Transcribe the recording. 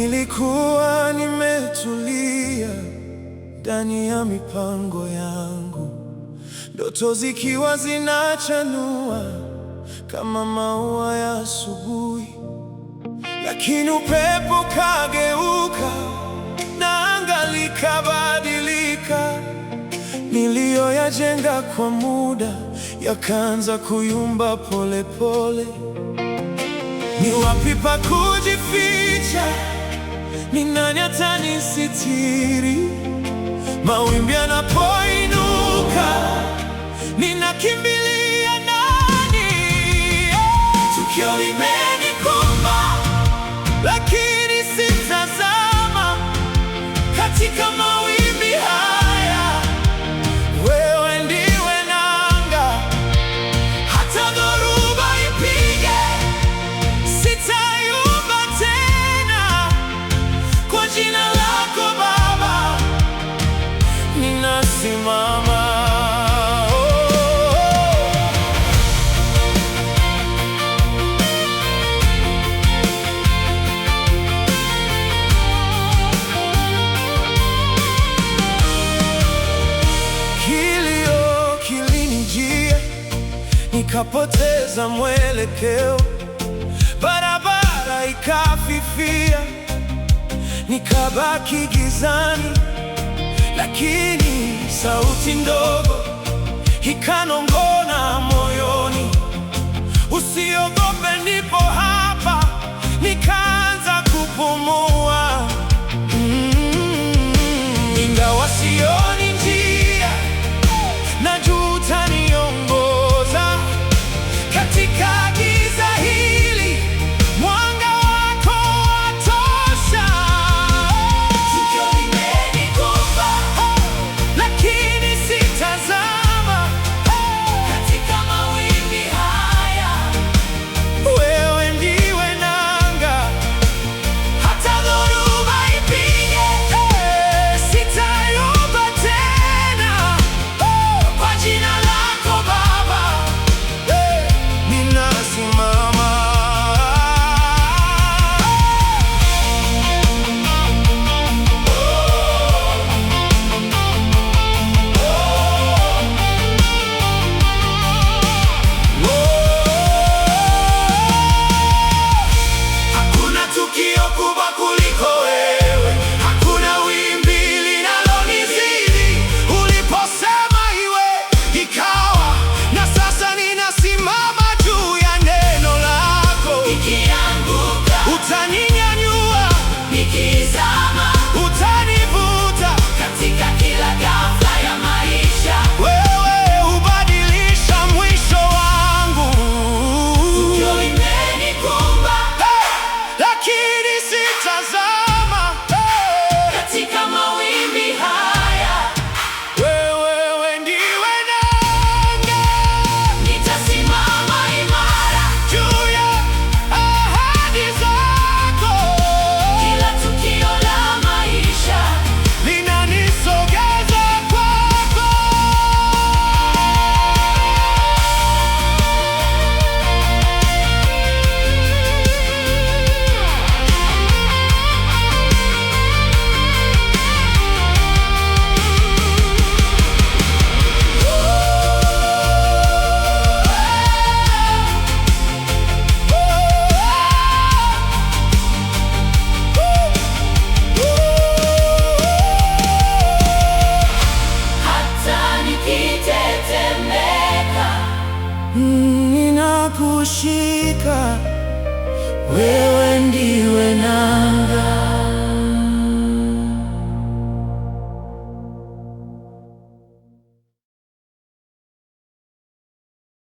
Nilikuwa nimetulia ndani ya mipango yangu, ndoto zikiwa zinachanua kama maua ya asubuhi, lakini upepo kageuka na anga likabadilika. Niliyoyajenga kwa muda yakaanza kuyumba pole pole. Ni wapi pa kujificha? Ni nani atanisitiri? Mawimbi yanapoinuka, ninakimbilia nani? Tukio limenikumba, lakini sitazama katika mawimbi haya. Wewe ndiwe nanga, hata dhoruba ipige, sitayumba tena. Kwa jina lako Baba ninasimama. Kilio kilinijia, nikapoteza mwelekeo. Barabara ikafifia, nikabaki gizani. Lakini sauti ndogo ikanong'ona moyoni, usiogope, nipo hapa. Nikaanza kupumua, ingawa sioni njia, najua utaniongoza katika giza hili. Mwanga wako watosha. Tukio limenikumba, lakini sitazama katika mawimbi haya. Wewe ndiwe nanga, hata dhoruba ipige, sitayumba tena. Kwa jina lako Baba ninasimama. Hakuna tukio kubwa kuliko wewe, hakuna wimbi linalonizidi. Uliposema iwe, ikawa, na sasa ninasimama juu ya neno lako. Nikianguka utaninyanyua, nikizama utanivuta. Katika kila ghafla ya maisha, wewe hubadilisha mwisho wangu. Tukio limenikumba, lakini sitazama katika mawimbi haya. Wewe ndiwe nanga, nitasimama imara juu ya ahadi zako. Kila tukio la maisha linanisogeza kwako. Hata nikitetemeka, ninakushika wewe.